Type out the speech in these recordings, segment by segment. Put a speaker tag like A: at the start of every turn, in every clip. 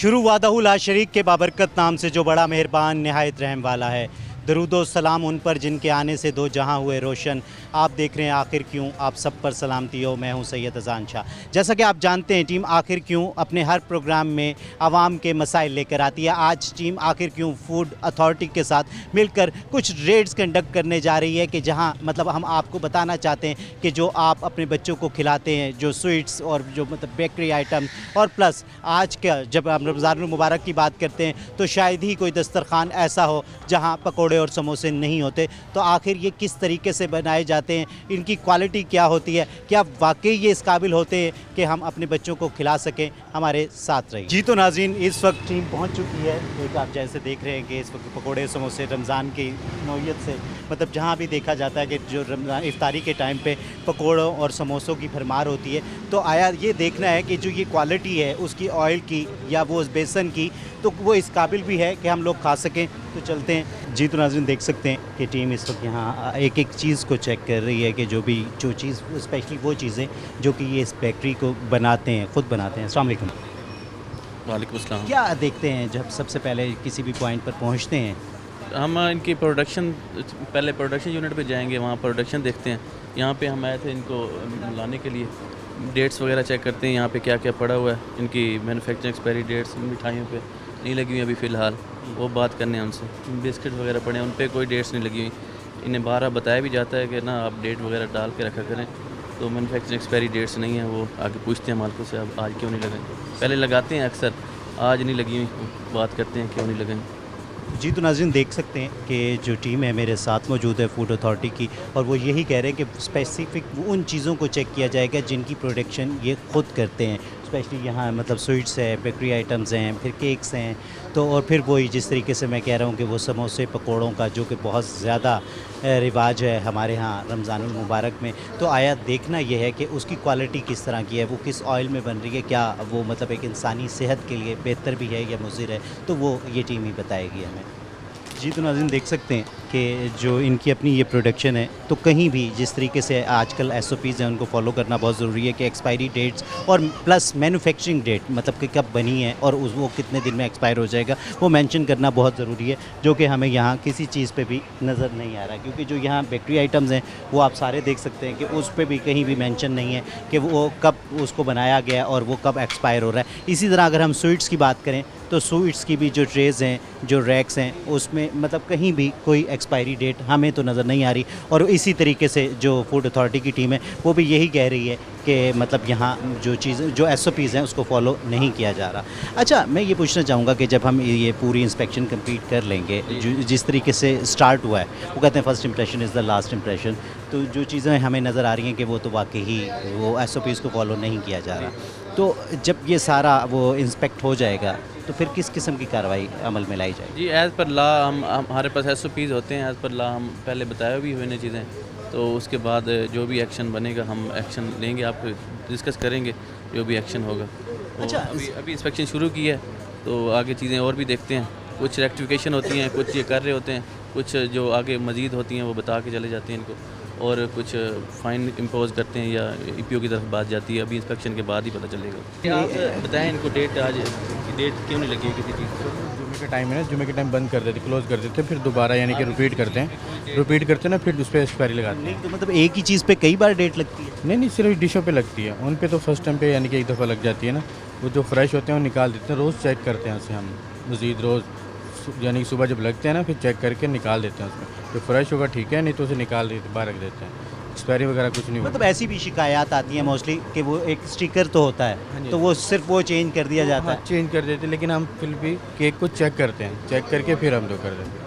A: शुरू वादहु ला शरीक के बाबरकत नाम से जो बड़ा मेहरबान नहायत रहम वाला है। दरूदो सलाम उन पर जिनके आने से दो जहां हुए रोशन। आप देख रहे हैं आखिर क्यों, आप सब पर सलामती हो। मैं हूं सैयद अजान शाह। जैसा कि आप जानते हैं टीम आखिर क्यों अपने हर प्रोग्राम में आवाम के मसाइल लेकर आती है। आज टीम आखिर क्यों फूड अथॉरिटी के साथ मिलकर कुछ रेड्स कंडक्ट करने जा रही है कि जहां मतलब हम आपको बताना चाहते हैं कि जो आप अपने बच्चों को खिलाते हैं, जो स्वीट्स और जो मतलब बेकरी आइटम, और प्लस आज का जब हम रमज़ानुल मुबारक की बात करते हैं तो शायद ही कोई दस्तरखान ऐसा हो जहां पकौड़े और समोसे नहीं होते। तो आखिर ये किस तरीके से बनाए जाते हैं, इनकी क्वालिटी क्या होती है, क्या वाकई ये इस काबिल होते हैं कि हम अपने बच्चों को खिला सकें। हमारे साथ रहिए। जी तो नाज़रीन, इस वक्त टीम पहुंच चुकी है। एक आप जैसे देख रहे हैं कि इस वक्त पकौड़े समोसे रमज़ान की नौयत से मतलब जहाँ भी देखा जाता है कि जो रमज़ान इफ्तारी के टाइम पे पकौड़ों और समोसों की भरमार होती है, तो आया ये देखना है कि जो ये क्वालिटी है उसकी ऑयल की या वो बेसन की, तो वो इस काबिल भी है कि हम लोग खा सकें। तो चलते हैं। जी तो नाज़रीन, देख सकते हैं कि टीम इस वक्त यहाँ एक एक चीज़ को चेक कर रही है कि जो चीज़ स्पेशली वो चीज़ें जो कि ये इस बेकरी को बनाते हैं, ख़ुद बनाते हैं। अस्सलाम वालेकुम।
B: वालेकुम अस्सलाम।
A: क्या देखते हैं जब सबसे पहले किसी भी पॉइंट पर पहुँचते हैं?
B: हम इनकी प्रोडक्शन, पहले प्रोडक्शन यूनिट पे जाएंगे, वहाँ प्रोडक्शन देखते हैं। यहाँ पे हम आए थे इनको लाने के लिए, डेट्स वगैरह चेक करते हैं यहाँ पे क्या क्या पड़ा हुआ है। इनकी मैन्युफैक्चरिंग एक्सपायरी डेट्स मिठाइयों पे नहीं लगी हुई अभी फ़िलहाल, वो बात करने हैं उनसे। बिस्किट वगैरह पड़े हैं, उन पर कोई डेट्स नहीं लगी हुई। इन्हें बारह बताया भी जाता है कि ना आप डेट वगैरह डाल के रखा करें, तो मैन्युफैक्चरिंग एक्सपायरी डेट्स नहीं है। वो आगे पूछते हैं मालिकों से, अब आज क्यों नहीं लगाएं। पहले लगाते हैं अक्सर, आज नहीं लगी हुई, बात करते हैं क्यों नहीं लगाएं।
A: जी तो नाज़रीन, देख सकते हैं कि जो टीम है मेरे साथ मौजूद है फूड अथॉरिटी की, और वो यही कह रहे हैं कि स्पेसिफिक उन चीज़ों को चेक किया जाएगा जिनकी प्रोडक्शन ये खुद करते हैं। स्पेशली यहाँ मतलब स्वीट्स है, बेकरी आइटम्स हैं, फिर केक्स हैं, तो और फिर वही जिस तरीके से मैं कह रहा हूँ कि वो समोसे पकौड़ों का जो कि बहुत ज़्यादा रिवाज है हमारे यहाँ रमज़ानुल मुबारक में। तो आया देखना यह है कि उसकी क्वालिटी किस तरह की है, वो किस ऑयल में बन रही है, क्या वो मतलब एक इंसानी सेहत के लिए बेहतर भी है या मुज़िर है, तो वो ये टीम ही बताएगी हमें। जी तो नाज़रीन, देख सकते हैं कि जो इनकी अपनी ये प्रोडक्शन है, तो कहीं भी जिस तरीके से आजकल SOPs हैं उनको फॉलो करना बहुत ज़रूरी है कि एक्सपायरी डेट्स और प्लस मैन्युफैक्चरिंग डेट मतलब कि कब बनी है और वो कितने दिन में एक्सपायर हो जाएगा, वो मेंशन करना बहुत ज़रूरी है, जो कि हमें यहाँ किसी चीज़ पे भी नज़र नहीं आ रहा। क्योंकि जो यहाँ बेकरी आइटम्स हैं वो आप सारे देख सकते हैं कि उस पर भी कहीं भी मेंशन नहीं है कि वो कब उसको बनाया गया और वो कब एक्सपायर हो रहा है। इसी तरह अगर हम स्वीट्स की बात करें तो स्वीट्स की भी जो ट्रेज़ हैं, जो रैक्स हैं, उसमें मतलब कहीं भी कोई एक्सपायरी डेट हमें तो नज़र नहीं आ रही। और इसी तरीके से जो फूड अथॉरिटी की टीम है वो भी यही कह रही है कि मतलब यहाँ जो चीज़ें जो SOPs हैं उसको फॉलो नहीं किया जा रहा। अच्छा, मैं ये पूछना चाहूँगा कि जब हम ये पूरी इंस्पेक्शन कंप्लीट कर लेंगे, जिस तरीके से स्टार्ट हुआ है, वो कहते हैं first impression is the last impression, तो जो चीज़ें हमें नज़र आ रही हैं कि वो तो वाकई ही वो SOPs को फॉलो नहीं किया जा रहा, तो जब ये सारा वो इंस्पेक्ट हो जाएगा तो फिर किस किस्म की कार्रवाई अमल में लाई जाएगी?
B: जी, एज़ पर ला हमारे पास SOPs होते हैं, एज़ पर ला हम पहले बताए भी हुए चीज़ें, तो उसके बाद जो भी एक्शन बनेगा हम एक्शन लेंगे, आपको डिस्कस करेंगे जो भी एक्शन होगा।
A: अच्छा,
B: अभी इंस्पेक्शन शुरू की है, तो आगे चीज़ें और भी देखते हैं। कुछ रेक्टिफिकेशन होती हैं, कुछ ये कर रहे होते हैं, कुछ जो आगे मज़ीद होती हैं वो बता के चले जाते हैं इनको, और कुछ फ़ाइन इम्पोज करते हैं या EPO की तरफ बात जाती है। अभी इंस्पेक्शन के बाद ही पता चलेगा। आप बताएं इनको डेट, आज की डेट क्यों नहीं लगी किसी चीज़ को?
C: जुमे का टाइम है ना, जुमे के टाइम बंद कर देते, क्लोज़ कर देते, फिर दोबारा यानी कि रिपीट करते हैं ना, फिर उस पर एक्सपायरी लगाते हैं।
A: नहीं तो मतलब एक ही चीज़ पे कई बार डेट लगती है?
C: नहीं, सिर्फ डिशों पे लगती है, उन पे तो फर्स्ट टाइम पे यानी कि एक दफ़ा लग जाती है ना। वो जो फ्रेश होते हैं वो निकाल देते हैं, रोज़ चेक करते हैं उससे हम मज़ीद रोज़, यानी कि सुबह जब लगते हैं ना फिर चेक करके निकाल देते हैं उसमें, जो फ्रेश होगा ठीक है, नहीं तो उसे निकाल देते, बाहर रख देते हैं। एक्सपायरी वगैरह कुछ नहीं होता।
A: मतलब ऐसी भी शिकायत आती है मोस्टली कि वो एक स्टिकर तो होता है तो वो सिर्फ वो चेंज कर दिया जाता है।
C: चेंज कर देते, लेकिन हम फिर भी केक को चेक करते हैं, चेक करके फिर हम लोग कर देते हैं।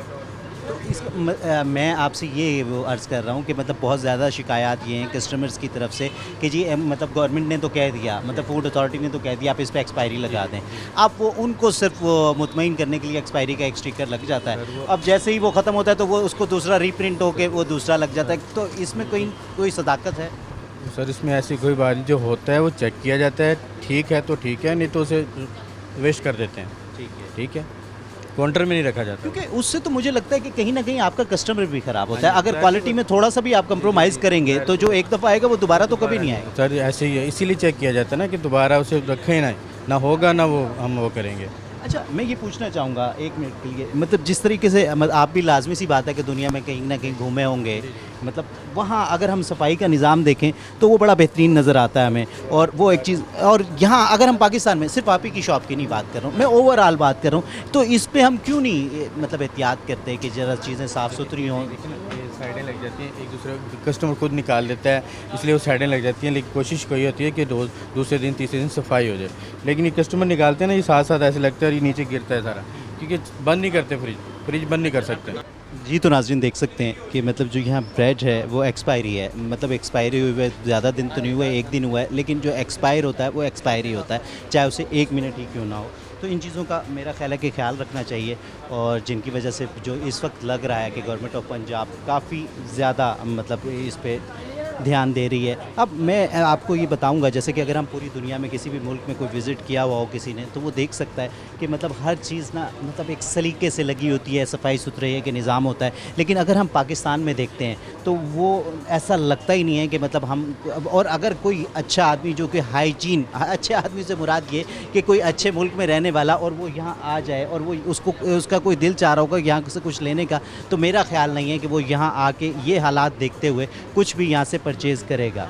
A: तो मैं आपसे ये वो अर्ज़ कर रहा हूँ कि मतलब बहुत ज़्यादा शिकायत ये हैं कस्टमर्स की तरफ से कि जी मतलब गवर्नमेंट ने तो कह दिया, मतलब फूड अथॉरिटी ने तो कह दिया आप इस पर एक्सपायरी लगा दें, आप वो उनको सिर्फ वो मुतमईन करने के लिए एक्सपायरी का एक स्टिकर लग जाता है। अब जैसे ही वो ख़त्म होता है तो वो उसको दूसरा रीप्रिंट होकर वो दूसरा लग जाता है, तो इसमें कोई सदाकत है?
C: सर, इसमें ऐसी कोई बात नहीं, जो होता है वो चेक किया जाता है, ठीक है तो ठीक है, नहीं तो उसे वेस्ट कर देते हैं। ठीक है, काउंटर में नहीं रखा जाता,
A: क्योंकि उससे तो मुझे लगता है कि कहीं ना कहीं आपका कस्टमर भी ख़राब होता है। अगर क्वालिटी में थोड़ा सा भी आप कंप्रोमाइज़ करेंगे तो जो एक दफ़ा आएगा वो दोबारा तो कभी नहीं आएगा।
C: सर ऐसे ही है, इसीलिए चेक किया जाता है ना कि दोबारा उसे रखें ना होगा ना वो हम वो करेंगे।
A: अच्छा, मैं ये पूछना चाहूँगा 1 मिनट के लिए, मतलब जिस तरीके से आप भी लाज़मी सी बात है कि दुनिया में कहीं ना कहीं घूमे होंगे, मतलब वहाँ अगर हम सफाई का निज़ाम देखें तो वो बड़ा बेहतरीन नज़र आता है हमें। और वो एक चीज़, और यहाँ अगर हम पाकिस्तान में, सिर्फ आप ही की शॉप की नहीं बात कर रहा हूँ, मैं ओवरऑल बात कर रहा हूँ, तो इस पे हम क्यों नहीं मतलब एहतियात करते कि ज़रा चीज़ें साफ़ सुथरी हों।
C: लेकिन ये साइडें लग जाती हैं, एक दूसरे कस्टमर खुद निकाल देता है, इसलिए वो साइडें लग जाती हैं। लेकिन कोशिश कोई होती है कि रोज़ दूसरे दिन तीसरे दिन सफाई हो जाए, लेकिन ये कस्टमर निकालते हैं ना, ये साथ साथ ऐसे लगता है और ये नीचे गिरता है सारा, क्योंकि बंद नहीं करते फ्रिज बंद नहीं कर सकते।
A: जी, तो नाज़रीन देख सकते हैं कि मतलब जो यहाँ ब्रेड है वो एक्सपायरी है, मतलब एक्सपायरी हुए ज़्यादा दिन तो नहीं हुआ है, 1 दिन हुआ है, लेकिन जो एक्सपायर होता है वो एक्सपायरी होता है, चाहे उसे 1 मिनट ही क्यों ना हो। तो इन चीज़ों का मेरा ख्याल है कि ख्याल रखना चाहिए, और जिनकी वजह से जो इस वक्त लग रहा है कि गवर्नमेंट ऑफ पंजाब काफ़ी ज़्यादा मतलब इस पे ध्यान दे रही है। अब मैं आपको ये बताऊंगा, जैसे कि अगर हम पूरी दुनिया में किसी भी मुल्क में कोई विज़िट किया हुआ हो किसी ने, तो वो देख सकता है कि मतलब हर चीज़ ना मतलब एक सलीके से लगी होती है, सफाई सुथरे के निज़ाम होता है। लेकिन अगर हम पाकिस्तान में देखते हैं तो वो ऐसा लगता ही नहीं है कि मतलब हम, और अगर कोई अच्छा आदमी जो कि हाइजीन, अच्छे आदमी से मुराद ये कि कोई अच्छे मुल्क में रहने वाला और वो यहाँ आ जाए और वो उसका कोई दिल चाह रहा होगा यहाँ से कुछ लेने का, तो मेरा ख्याल नहीं है कि वो यहाँ आके ये हालात देखते हुए कुछ भी यहाँ से परचेज़ करेगा।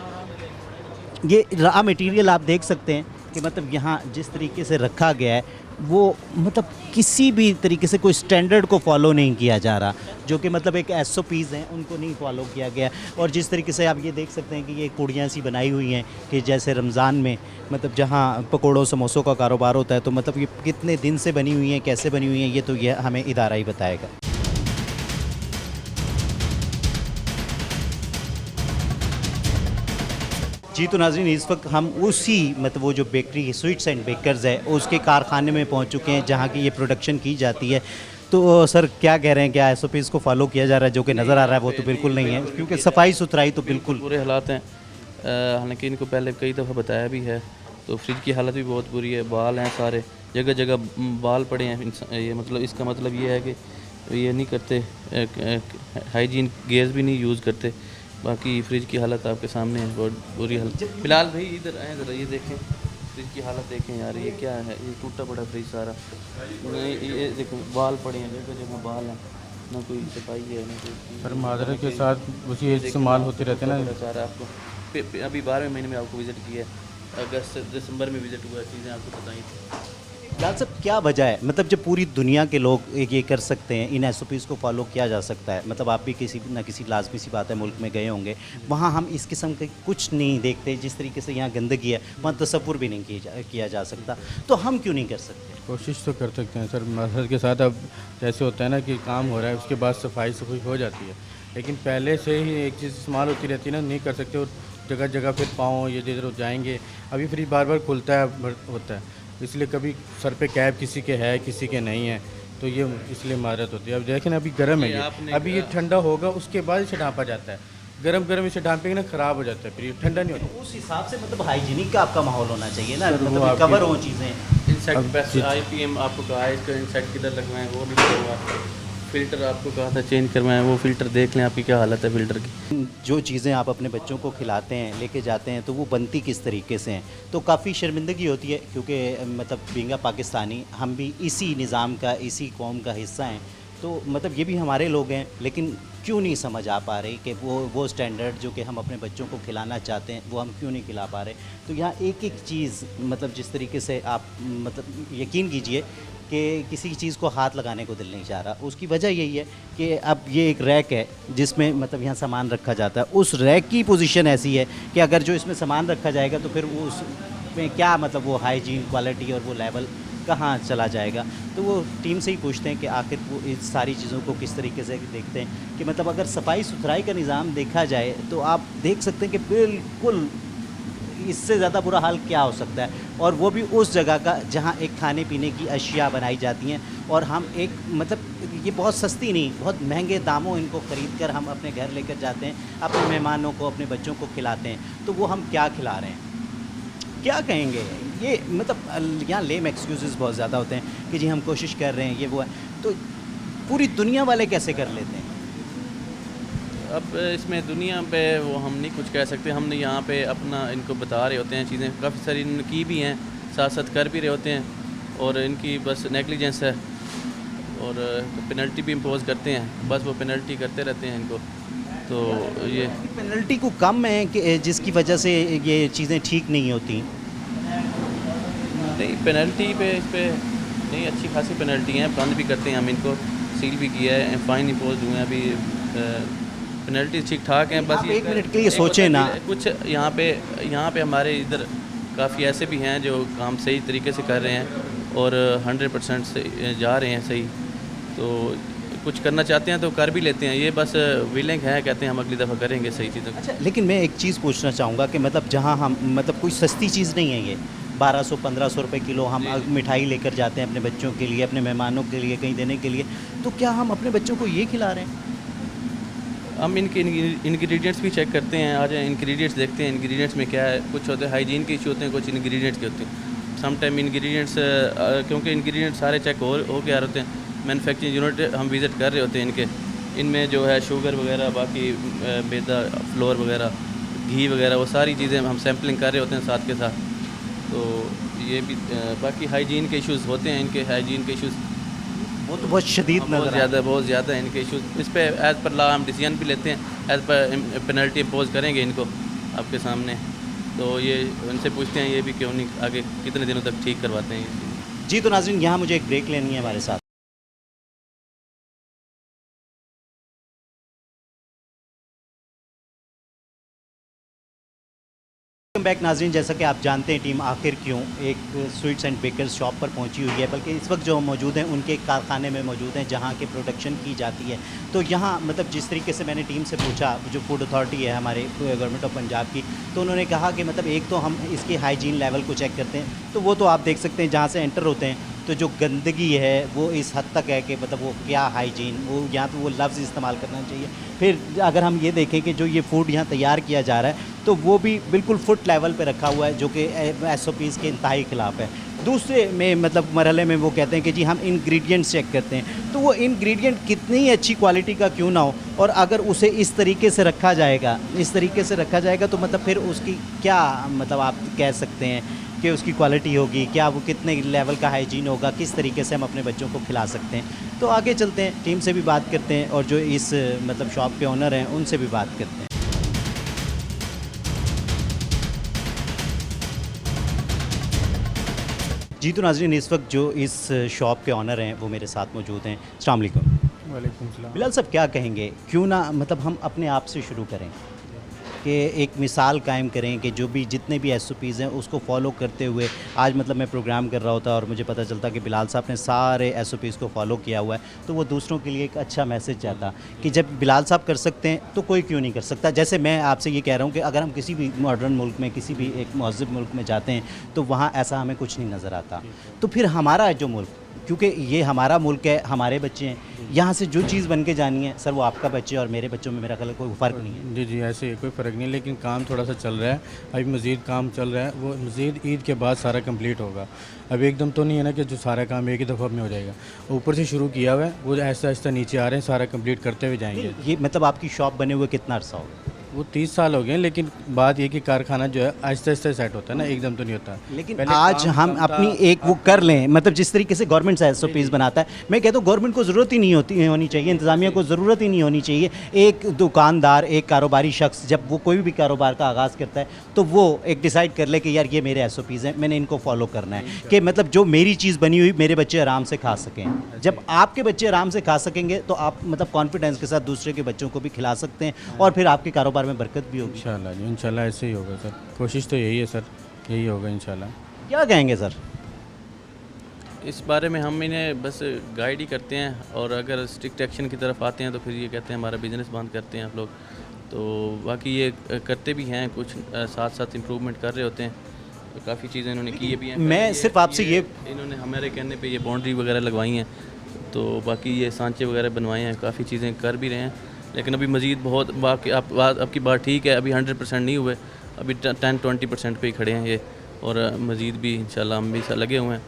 A: ये रॉ मटेरियल आप देख सकते हैं कि मतलब यहाँ जिस तरीके से रखा गया है वो मतलब किसी भी तरीके से कोई स्टैंडर्ड को फॉलो नहीं किया जा रहा, जो कि मतलब एक SOPs हैं उनको नहीं फॉलो किया गया। और जिस तरीके से आप ये देख सकते हैं कि ये कुड़ियाँ सी बनाई हुई हैं कि जैसे रमज़ान में मतलब जहाँ पकौड़ों समोसों का कारोबार होता है, तो मतलब ये कितने दिन से बनी हुई हैं, कैसे बनी हुई हैं, ये तो ये हमें इदारा ही बताएगा। जी, तो नाज़रीन इस वक्त हम उसी मतलब वो जो बेकरी स्वीट्स एंड बेकर्स है उसके कारखाने में पहुंच चुके हैं जहां की ये प्रोडक्शन की जाती है। तो सर क्या कह रहे हैं, क्या SOPs को फॉलो किया जा रहा है? जो कि नज़र आ रहा है वो तो बिल्कुल नहीं है, क्योंकि सफाई सुथराई तो बिल्कुल
B: बुरे हालात हैं। हालांकि इनको पहले कई दफ़ा बताया भी है। तो फ्रिज की हालत भी बहुत बुरी है, बाल हैं सारे जगह जगह बाल पड़े हैं। ये मतलब इसका मतलब ये है कि ये नहीं करते, हाइजीन गेयर्स भी नहीं यूज़ करते। बाकी फ्रिज की हालत आपके सामने है, बहुत बुरी हालत। फ़िलहाल भाई इधर आए ज़रा, ये देखें फ्रिज की हालत देखें यार, ये क्या है, ये टूटा पड़ा फ्रिज सारा। ये देखो बाल पड़े हैं, जगह जगह बाल हैं, ना कोई सफाई है ना कोई।
C: पर मादरत के साथ उसी इस्तेमाल होते रहते हैं ना।
B: सारा आपको अभी 12वें महीने में आपको विज़िट किया है, अगस्त दिसंबर में विज़िट हुआ है, चीज़ें आपको बताई थी।
A: यार साहब क्या वजह है, मतलब जब पूरी दुनिया के लोग ये कर सकते हैं, इन SOPs को फॉलो किया जा सकता है, मतलब आप भी किसी ना किसी लाजमी सी बात है मुल्क में गए होंगे, वहाँ हम इस किस्म के कुछ नहीं देखते। जिस तरीके से यहाँ गंदगी है वहाँ तसव्वुर भी नहीं किया जा सकता, तो हम क्यों नहीं कर सकते?
C: कोशिश तो कर सकते हैं सर, मादरत के साथ। अब जैसे होता है ना कि काम हो रहा है उसके बाद सफाई हो जाती है, लेकिन पहले से ही एक चीज़ इस्तेमाल होती रहती है ना, नहीं कर सकते। और जगह जगह फिर पाँव ये जिधर जाएंगे, अभी फ्रिज बार बार खुलता है होता है, इसलिए कभी सर पे कैप किसी के है किसी के नहीं है, तो ये इसलिए मारत होती है। अब देखें ना, अभी गर्म है ये, अभी ये ठंडा होगा उसके बाद इसे ढांपा जाता है। गरम इसे ढांपेंगे ना, ख़राब हो जाता है, फिर ये ठंडा नहीं होता।
A: उस हिसाब से मतलब हाइजीनिक का आपका माहौल होना चाहिए ना, मतलब कवर हो चीज़ें।
B: इंसेक्ट पेस्ट IPM आपको कहा है, इसका इंसेक्ट किधर लगवाएं वो नहीं हुआ। फ़िल्टर आपको कहा था चेंज करवाएं, वो फ़िल्टर देख लें आपकी क्या हालत है फ़िल्टर की।
A: जो चीज़ें आप अपने बच्चों को खिलाते हैं, लेके जाते हैं, तो वो बनती किस तरीके से हैं, तो काफ़ी शर्मिंदगी होती है, क्योंकि मतलब बींगा पाकिस्तानी हम भी इसी निज़ाम का, इसी कौम का हिस्सा हैं। तो मतलब ये भी हमारे लोग हैं, लेकिन क्यों नहीं समझ आ पा रहे कि वो स्टैंडर्ड जो कि हम अपने बच्चों को खिलाना चाहते हैं वो हम क्यों नहीं खिला पा रहे। तो यहाँ एक एक चीज़ मतलब जिस तरीके से आप मतलब यकीन कीजिए कि किसी चीज़ को हाथ लगाने को दिल नहीं चाह रहा। उसकी वजह यही है कि अब ये एक रैक है जिसमें मतलब यहाँ सामान रखा जाता है, उस रैक की पोजीशन ऐसी है कि अगर जो इसमें सामान रखा जाएगा तो फिर वो उसमें क्या मतलब वो हाइजीन, क्वालिटी और वो लेवल कहाँ चला जाएगा। तो वो टीम से ही पूछते हैं कि आखिर वो इस सारी चीज़ों को किस तरीके से देखते हैं कि मतलब अगर सफाई सुथराई का निज़ाम देखा जाए तो आप देख सकते हैं कि बिल्कुल इससे ज़्यादा बुरा हाल क्या हो सकता है, और वो भी उस जगह का जहाँ एक खाने पीने की अशिया बनाई जाती हैं और हम एक मतलब ये बहुत सस्ती नहीं, बहुत महंगे दामों इनको ख़रीद कर हम अपने घर लेकर जाते हैं, अपने मेहमानों को, अपने बच्चों को खिलाते हैं। तो वो हम क्या खिला रहे हैं, क्या कहेंगे? ये मतलब यहाँ लेम एक्सक्यूज़ बहुत ज़्यादा होते हैं कि जी हम कोशिश कर रहे हैं, ये वो है। तो पूरी दुनिया वाले कैसे कर लेते हैं?
B: अब इसमें दुनिया पे वो हम नहीं कुछ कह सकते। हमने यहाँ पे अपना इनको बता रहे होते हैं चीज़ें, काफ़ी सारी इन्होंने की भी हैं, साथ साथ कर भी रहे होते हैं। और इनकी बस नेगलिजेंस है और पेनल्टी भी इम्पोज करते हैं, बस वो पेनल्टी करते रहते हैं इनको। तो ये
A: पेनल्टी को कम है कि जिसकी वजह से ये चीज़ें ठीक नहीं होती।
B: नहीं, पेनल्टी पे इस पे नहीं, अच्छी खासी पेनल्टी हैं, बंद भी करते हैं हम इनको, सील भी किया है, फ़ाइन इम्पोज हुए हैं अभी, पेनल्टी ठीक ठाक हैं। बस
A: आप
B: ये
A: एक मिनट के लिए सोचें ना।
B: कुछ यहाँ पे हमारे इधर काफ़ी ऐसे भी हैं जो काम सही तरीके से कर रहे हैं और 100% से जा रहे हैं सही, तो कुछ करना चाहते हैं तो कर भी लेते हैं, ये बस विलिंग है, कहते हैं हम अगली दफ़ा करेंगे सही चीज़ों को।
A: अच्छा, लेकिन मैं एक चीज़ पूछना चाहूँगा कि मतलब जहाँ हम मतलब कोई सस्ती चीज़ नहीं है ये, 1200-1500 रुपए किलो हम मिठाई लेकर जाते हैं अपने बच्चों के लिए, अपने मेहमानों के लिए, कहीं देने के लिए, तो क्या हम अपने बच्चों को ये खिला रहे हैं?
B: हम इनके इंग्रेडिएंट्स भी चेक करते हैं, आज इंग्रेडिएंट्स देखते हैं इंग्रेडिएंट्स में क्या है, कुछ होते हैं हाइजीन के इशू होते हैं, कुछ इंग्रेडिएंट्स के होते हैं। सम टाइम इंग्रेडिएंट्स क्योंकि इंग्रेडिएंट्स सारे चेक हो के आ रहे होते हैं, मैन्युफैक्चरिंग यूनिट हम विज़िट कर रहे होते हैं इनके, इनमें जो है शुगर वगैरह, बाकी मैदा, फ्लोर वगैरह, घी वगैरह, वो सारी चीज़ें हम सैम्पलिंग कर रहे होते हैं साथ के साथ। तो ये भी बाकी हाइजीन के इश्यूज़ होते हैं इनके, हाइजीन के इश्यूज़
A: वो तो बहुत शदीद
B: बहुत ज़्यादा है इनके इश्यूज़। इस पे एज़ पर लॉ हम डिसीजन भी लेते हैं, एज़ पर पेनल्टी इम्पोज करेंगे इनको आपके सामने। तो ये उनसे पूछते हैं ये भी क्यों नहीं आगे कितने दिनों तक ठीक करवाते हैं।
A: जी, तो नाज़रीन यहाँ मुझे एक ब्रेक लेनी है हमारे साथ। वेलकम बैक नाज़रीन, जैसा कि आप जानते हैं टीम आखिर क्यों एक स्वीट्स एंड बेकर्स शॉप पर पहुंची हुई है, बल्कि इस वक्त जो हम मौजूद हैं उनके कारखाने में मौजूद हैं जहां के प्रोडक्शन की जाती है। तो यहाँ मतलब जिस तरीके से मैंने टीम से पूछा, जो फूड अथॉरिटी है हमारे गवर्नमेंट ऑफ पंजाब की, तो उन्होंने कहा कि मतलब एक तो हम इसके हाइजीन लेवल को चेक करते हैं, तो वो तो आप देख सकते हैं जहाँ से एंटर होते हैं तो जो गंदगी है वो इस हद तक है कि मतलब वो क्या हाइजीन, वो यहाँ तो वो लफ्ज़ इस्तेमाल करना चाहिए। फिर अगर हम ये देखें कि जो ये फूड यहाँ तैयार किया जा रहा है तो वो भी बिल्कुल फुट लेवल पे रखा हुआ है, जो कि SOPs के इंतहाई ख़िलाफ़ है। दूसरे में मतलब मरहले में वो कहते हैं कि जी हम इंग्रेडिएंट्स चेक करते हैं, तो वो इंग्रेडिएंट कितनी अच्छी क्वालिटी का क्यों ना हो, और अगर उसे इस तरीके से रखा जाएगा तो मतलब फिर उसकी क्या मतलब आप कह सकते हैं कि उसकी क्वालिटी होगी, क्या वो कितने लेवल का हाइजीन होगा, किस तरीके से हम अपने बच्चों को खिला सकते हैं। तो आगे चलते हैं, टीम से भी बात करते हैं और जो इस मतलब शॉप के ओनर हैं उनसे भी बात करते हैं। जी, तो नाज़रीन इस वक्त जो इस शॉप के ओनर हैं वो मेरे साथ मौजूद हैं। अस्सलाम वालेकुम।
C: वालेकुम सलाम।
A: बिलाल साहब, क्या कहेंगे, क्यों ना मतलब हम अपने आप से शुरू करें कि एक मिसाल कायम करें कि जो भी जितने भी SOPs हैं उसको फॉलो करते हुए, आज मतलब मैं प्रोग्राम कर रहा होता और मुझे पता चलता कि बिलाल साहब ने सारे SOPs को फॉलो किया हुआ है, तो वो दूसरों के लिए एक अच्छा मैसेज जाता कि जब बिलाल साहब कर सकते हैं तो कोई क्यों नहीं कर सकता। जैसे मैं आपसे ये कह रहा हूँ कि अगर हम किसी भी मॉडर्न मुल्क में, किसी भी एक महज़ब मुल्क में जाते हैं तो वहाँ ऐसा हमें कुछ नहीं नज़र आता, तो फिर हमारा जो मुल्क, क्योंकि ये हमारा मुल्क है, हमारे बच्चे हैं, यहाँ से जो चीज़ बन के जानी है सर वो आपका बच्चे और मेरे बच्चों में मेरा ख्याल कोई फ़र्क नहीं है।
C: जी ऐसे कोई फ़र्क नहीं, लेकिन काम थोड़ा सा चल रहा है, अभी मज़ीद काम चल रहा है, वो मज़ीद ईद के बाद सारा कंप्लीट होगा। अभी एकदम तो नहीं है ना कि जो सारा काम एक ही दफ़ा में हो जाएगा, ऊपर से शुरू किया हुआ है, वो ऐसा ऐसा नीचे आ रहे हैं, सारा कंप्लीट करते हुए जाएंगे।
A: ये मतलब आपकी शॉप बने हुए कितना अर्सा होगा?
C: वो 30 साल हो गए, लेकिन बात ये कि कारखाना जो है आहिस्ता आहिस्ता सेट होता है ना, एकदम तो नहीं होता।
A: लेकिन
C: पहले
A: आज
C: काम
A: हम
C: कम
A: अपनी
C: था,
A: एक वो कर लें, मतलब जिस तरीके से गवर्नमेंट SOPs बनाता है, मैं कहता हूँ गवर्नमेंट को ज़रूरत ही नहीं होनी चाहिए, इंतज़ामिया को ज़रूरत ही नहीं होनी चाहिए। एक दुकानदार, एक कारोबारी शख्स जब वो कोई भी कारोबार का आगाज़ करता है तो वो एक डिसाइड कर ले कि यार ये मेरे SOPs हैं, मैंने इनको फॉलो करना है, कि मतलब जो मेरी चीज़ बनी हुई मेरे बच्चे आराम से खा सकें। जब आपके बच्चे आराम से खा सकेंगे तो आप मतलब कॉन्फिडेंस के साथ दूसरे के बच्चों को भी खिला सकते हैं और फिर आपके कारोबार में बरकत भी होगी।
C: इंशाल्लाह जी, इंशाल्लाह ऐसे ही होगा सर, कोशिश तो यही है सर, यही होगा इंशाल्लाह।
A: क्या कहेंगे सर?
B: इस बारे में हम इन्हें बस गाइड ही करते हैं, और अगर स्ट्रिक्ट एक्शन की तरफ आते हैं तो फिर ये कहते हैं हमारा बिज़नेस बंद करते हैं आप लोग। तो बाकी ये करते भी हैं, कुछ साथ साथ इम्प्रूवमेंट कर रहे होते हैं, तो काफ़ी चीज़ें इन्होंने की भी हैं।
A: मैं सिर्फ आपसे ये
B: इन्होंने हमारे कहने पे ये बाउंड्री वगैरह लगवाई हैं, तो बाकी ये सांचे वगैरह बनवाए हैं, काफ़ी चीज़ें कर भी रहे हैं, लेकिन अभी मज़ीद बहुत बाकी आपकी बात ठीक है, अभी 100% नहीं हुए, अभी 10-20% पे ही खड़े हैं ये, और मज़ीद भी इंशाल्लाह हम भी लगे हुए हैं।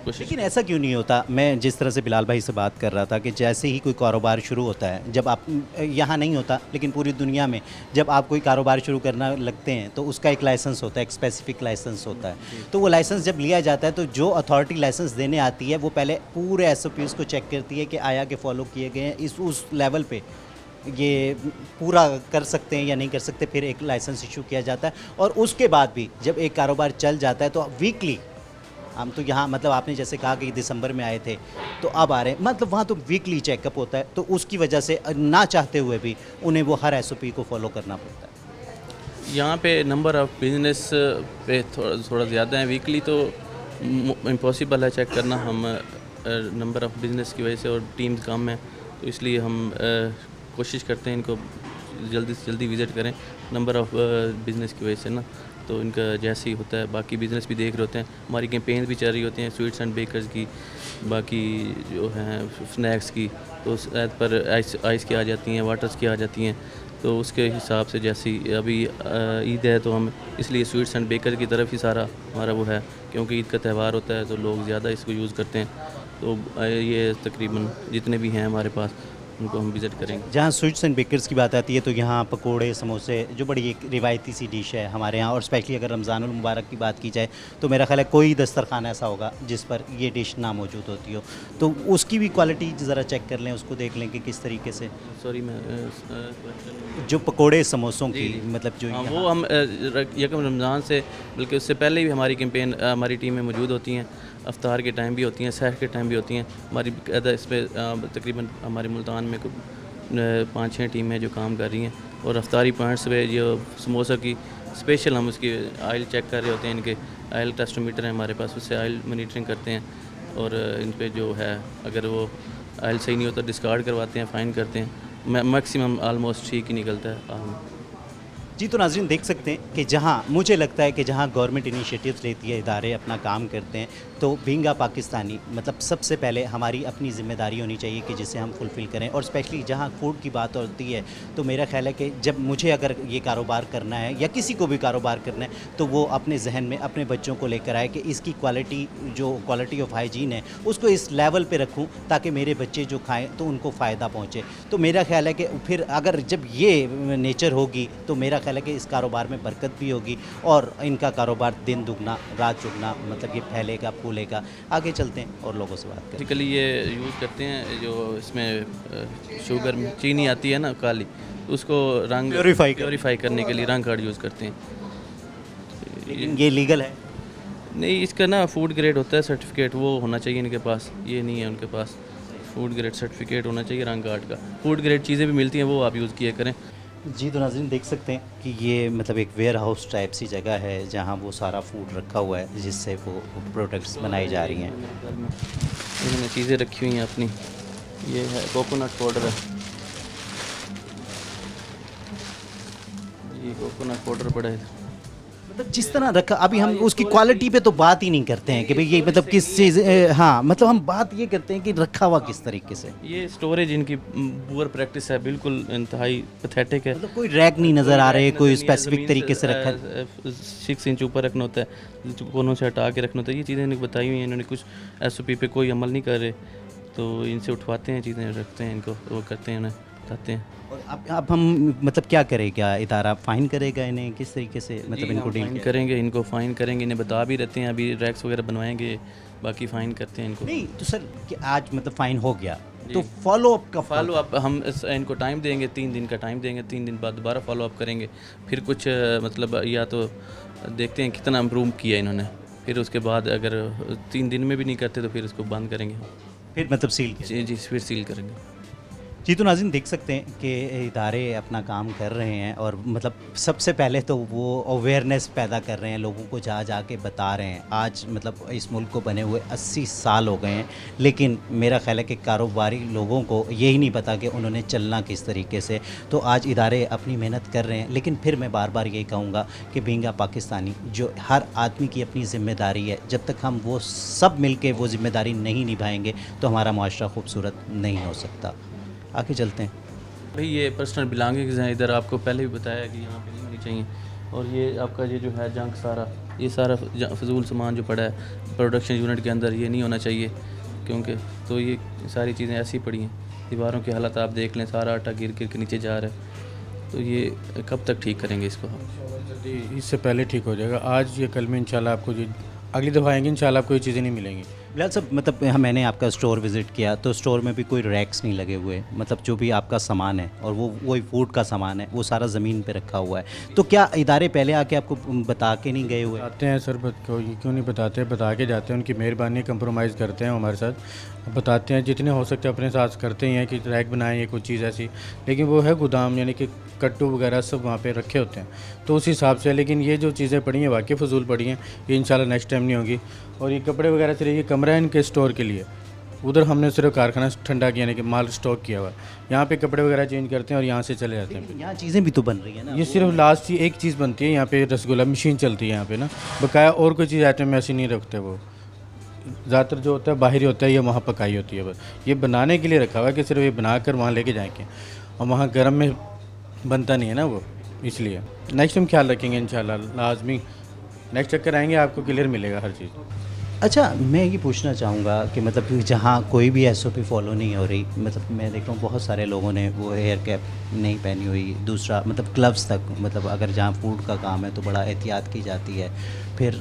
B: कोशिश।
A: लेकिन ऐसा क्यों नहीं होता? मैं जिस तरह से बिलाल भाई से बात कर रहा था कि जैसे ही कोई कारोबार शुरू होता है, जब आप यहाँ नहीं होता लेकिन पूरी दुनिया में जब आप कोई कारोबार शुरू करना लगते हैं तो उसका एक लाइसेंस होता है, एक स्पेसिफिक लाइसेंस होता है। तो वो लाइसेंस जब लिया जाता है तो जो अथॉरिटी लाइसेंस देने आती है वो पहले पूरे SOPs को चेक करती है कि आया के फॉलो किए गए हैं, इस उस लेवल पे ये पूरा कर सकते हैं या नहीं कर सकते, फिर एक लाइसेंस इशू किया जाता है। और उसके बाद भी जब एक कारोबार चल जाता है तो वीकली हम तो यहाँ मतलब आपने जैसे कहा कि दिसंबर में आए थे तो अब आ रहे हैं, मतलब वहाँ तो वीकली चेकअप होता है, तो उसकी वजह से ना चाहते हुए भी उन्हें वो हर SOP को फॉलो करना पड़ता है।
B: यहाँ पे नंबर ऑफ़ बिज़नेस पे थोड़ा ज़्यादा है। वीकली तो इम्पॉसिबल है चेक करना, हम नंबर ऑफ़ बिज़नेस की वजह से और टीम कम है, तो इसलिए हम कोशिश करते हैं इनको जल्दी से जल्दी विज़िट करें नंबर ऑफ़ बिज़नेस की वजह से ना। तो इनका जैसे ही होता है बाकी बिज़नेस भी देख रहे होते हैं, हमारी कैंपेन्स भी चल रही होती हैं स्वीट्स एंड बेकर्स की, बाकी जो हैं स्नैक्स की, तो उस ऐड पर आइस की आ जाती हैं, वाटर्स की आ जाती हैं। तो उसके हिसाब से जैसे ही अभी ईद है तो हम इसलिए स्वीट्स एंड बेकर की तरफ ही सारा हमारा वो है, क्योंकि ईद का त्यौहार होता है तो लोग ज़्यादा इसको यूज़ करते हैं। तो ये तकरीबन जितने भी हैं हमारे पास उनको हम विज़िट करेंगे।
A: जहाँ स्वीट्स एंड बेकर्स की बात आती है तो यहाँ पकोड़े, समोसे जो बड़ी एक रिवायती सी डिश है हमारे यहाँ, और स्पेशली अगर रमज़ानुल मुबारक की बात की जाए तो मेरा ख्याल है कोई दस्तरखान ऐसा होगा जिस पर ये डिश ना मौजूद होती हो। तो उसकी भी क्वालिटी ज़रा चेक कर लें, उसको देख लें कि किस तरीके से
B: सॉरी मैं
A: जो पकोड़े समोसों की मतलब जो
B: हाँ, वो हम यकम रमज़ान से बल्कि उससे पहले भी हमारी कैंपेन हमारी टीम में मौजूद होती हैं, अफ्तार के टाइम भी होती हैं, सहर के टाइम भी होती हैं हमारी। इस पर तकरीबन हमारे मुल्तान में 5-6 टीमें जो काम कर रही हैं, और अफ्तारी पॉइंट्स पे जो समोसा की स्पेशल हम उसकी आयल चेक कर रहे होते हैं। इनके आयल टेस्टोमीटर है हमारे पास, उससे आयल मॉनिटरिंग करते हैं, और इन पे जो है अगर वो आयल सही नहीं होता डिस्कार्ड करवाते हैं, फ़ाइन करते हैं। मैक्सिमम आलमोस्ट ठीक ही निकलता है।
A: जी, तो नाज़रीन देख सकते हैं कि जहाँ मुझे लगता है कि जहाँ गवर्नमेंट इनिशिएटिव्स लेती है, इदारे अपना काम करते हैं, तो बीइंग अ पाकिस्तानी मतलब सबसे पहले हमारी अपनी ज़िम्मेदारी होनी चाहिए कि जिसे हम फुलफ़िल करें। और स्पेशली जहाँ फूड की बात होती है तो मेरा ख़्याल है कि जब मुझे अगर ये कारोबार करना है या किसी को भी कारोबार करना है तो वो अपने जहन में अपने बच्चों को लेकर आए कि इसकी क्वालिटी जो क्वालिटी ऑफ हाइजीन है उसको इस लेवल पे रखूं ताकि मेरे बच्चे जो खाएं तो उनको फ़ायदा पहुंचे। तो मेरा ख्याल है कि फिर अगर जब ये नेचर होगी तो मेरा ख्याल है कि इस कारोबार में बरकत भी होगी और इनका कारोबार दिन दुगना रात चुगना मतलब ये फैलेगा फूलेगा। आगे चलते हैं और लोगों से बात करें।
B: बेसिकली ये यूज़ करते हैं जो इसमें शुगर में चीनी आती है ना काली, उसको रंग प्योरीफाई करने के लिए रंग कार्ड यूज़ करते हैं।
A: लेकिन ये लीगल है?
B: नहीं, इसका ना फूड ग्रेड होता है सर्टिफिकेट, वो होना चाहिए इनके पास, ये नहीं है उनके पास। फूड ग्रेड सर्टिफिकेट होना चाहिए रंग कार्ड का। फूड ग्रेड चीज़ें भी मिलती हैं, वो आप यूज़ किया करें।
A: जी, तो नाज़रीन देख सकते हैं कि ये मतलब एक वेयर हाउस टाइप सी जगह है जहाँ वो सारा फूड रखा हुआ है जिससे वो प्रोडक्ट्स बनाई जा रही हैं।
B: इन्होंने चीज़ें रखी हुई हैं अपनी। ये है कोकोनट पाउडर है, ये कोकोनट पाउडर पड़ा है।
A: मतलब जिस तरह रखा अभी हम उसकी क्वालिटी पे तो बात ही नहीं करते हैं कि भाई ये मतलब किस चीज़ हाँ मतलब हम बात ये करते हैं कि रखा हुआ किस तरीके से।
B: ये स्टोरेज इनकी पुअर प्रैक्टिस है, बिल्कुल इंतहाई पैथेटिक है।
A: मतलब कोई रैक नहीं नज़र आ रहे, कोई स्पेसिफिक तरीके से रखा है।
B: 6 इंच ऊपर रखना होता है, कोनों से हटा के रखना होता है। ये चीज़ें इन्हें बताई हुई हैं, इन्होंने कुछ SOP पे कोई अमल नहीं कर रहे, तो इनसे उठवाते हैं चीज़ें, रखते हैं इनको, वो करते हैं, उन्हें बताते हैं।
A: और अब हम मतलब क्या करेगा इदारा, फ़ाइन करेगा इन्हें किस तरीके से मतलब इनको डील
B: करेंगे, इनको फ़ाइन करेंगे, इन्हें बता भी रहते हैं, अभी रैक्स वगैरह बनवाएंगे, बाकी फ़ाइन करते हैं इनको।
A: नहीं तो सर कि आज मतलब फ़ाइन हो गया तो फॉलो अप का
B: फॉलो अप हम इनको टाइम देंगे, 3 दिन का टाइम देंगे, 3 दिन बाद दोबारा फॉलो अप करेंगे। फिर कुछ मतलब या तो देखते हैं कितना इम्प्रूव किया इन्होंने, फिर उसके बाद अगर 3 दिन में भी नहीं करते तो फिर इसको बंद करेंगे,
A: फिर मतलब सील।
B: जी फिर सील करेंगे।
A: जी, तो नाज़रीन देख सकते हैं कि इदारे अपना काम कर रहे हैं और मतलब सबसे पहले तो वो अवेयरनेस पैदा कर रहे हैं, लोगों को जा के बता रहे हैं। आज मतलब इस मुल्क को बने हुए 80 साल हो गए हैं, लेकिन मेरा ख्याल है कि कारोबारी लोगों को यही नहीं पता कि उन्होंने चलना किस तरीके से। तो आज इदारे अपनी मेहनत कर रहे हैं, लेकिन फिर मैं बार बार यही कहूँगा कि बीइंग अ पाकिस्तानी जो हर आदमी की अपनी ज़िम्मेदारी है, जब तक हम वो सब मिल के वो ज़िम्मेदारी नहीं निभाएंगे तो हमारा मुआशरा खूबसूरत नहीं हो सकता। आगे चलते हैं।
B: भाई ये पर्सनल बिलोंगिंग्स हैं, इधर आपको पहले भी बताया कि यहाँ पे नहीं होनी चाहिए। और ये आपका ये जो है जंक सारा, ये सारा फजूल सामान जो पड़ा है प्रोडक्शन यूनिट के अंदर, ये नहीं होना चाहिए क्योंकि तो ये सारी चीज़ें ऐसी पड़ी हैं। दीवारों की हालत आप देख लें, सारा आटा गिर गिर के नीचे जा रहा है। तो ये कब तक ठीक करेंगे इसको हम?
C: जल्दी इससे पहले ठीक हो जाएगा। आज या कल में इंशाल्लाह आपको जो अगली दफ़ा आएंगे इंशाल्लाह आपको ये चीज़ें नहीं मिलेंगी।
A: बिलाल साहब, मतलब मैंने आपका स्टोर विज़िट किया तो स्टोर में भी कोई रैक्स नहीं लगे हुए, मतलब जो भी आपका सामान है और वो वही फूड का सामान है वो सारा ज़मीन पे रखा हुआ है। तो क्या इदारे पहले आके आपको बता के नहीं गए हुए?
C: आते हैं सर, क्यों नहीं बताते, बता के जाते हैं। उनकी मेहरबानी, कंप्रोमाइज़ करते हैं हमारे साथ, बताते हैं जितने हो सकते हैं अपने साथ करते ही हैं कि रैक बनाएं या कुछ चीज़ ऐसी। लेकिन वो है गोदाम, यानी कि कट्टू वगैरह सब वहाँ पे रखे होते हैं, तो उस हिसाब से। लेकिन ये जो चीज़ें पड़ी हैं वाकई फजूल पड़ी हैं, ये इंशाल्लाह नेक्स्ट टाइम नहीं होगी। और ये कपड़े वगैरह सिर्फ ये कमरा है इनके स्टोर के लिए, उधर हमने सिर्फ कारखाना ठंडा किया, यानी कि माल स्टॉक किया हुआ है। यहाँ पे कपड़े वगैरह चेंज करते हैं और यहाँ से चले जाते हैं।
A: यहाँ चीज़ें भी तो बन रही है ना।
C: ये सिर्फ लास्ट ही एक चीज़ बनती है यहाँ पे, रसगुल्ला मशीन चलती है यहाँ पे ना, बकाया और कोई चीज़ आइटम ऐसी नहीं रखते वो। ज़्यादातर जो होता है बाहर ही होता है, ये वहाँ पकाई होती है बस। ये बनाने के लिए रखा हुआ है कि सिर्फ ये बना कर वहाँ लेके जाएंगे, और वहाँ गर्म में बनता नहीं है ना वो, इसलिए नेक्स्ट टाइम ख्याल रखेंगे इंशाल्लाह। लाजमी नेक्स्ट चक्कर आएंगे, आपको क्लियर मिलेगा हर चीज़।
A: अच्छा, मैं ये पूछना चाहूँगा कि मतलब कि जहाँ कोई भी एसओपी फॉलो नहीं हो रही, मतलब मैं देख रहा हूँ बहुत सारे लोगों ने वो हेयर कैप नहीं पहनी हुई, दूसरा मतलब ग्लव्स तक, मतलब अगर जहाँ फूड का काम है तो बड़ा एहतियात की जाती है। फिर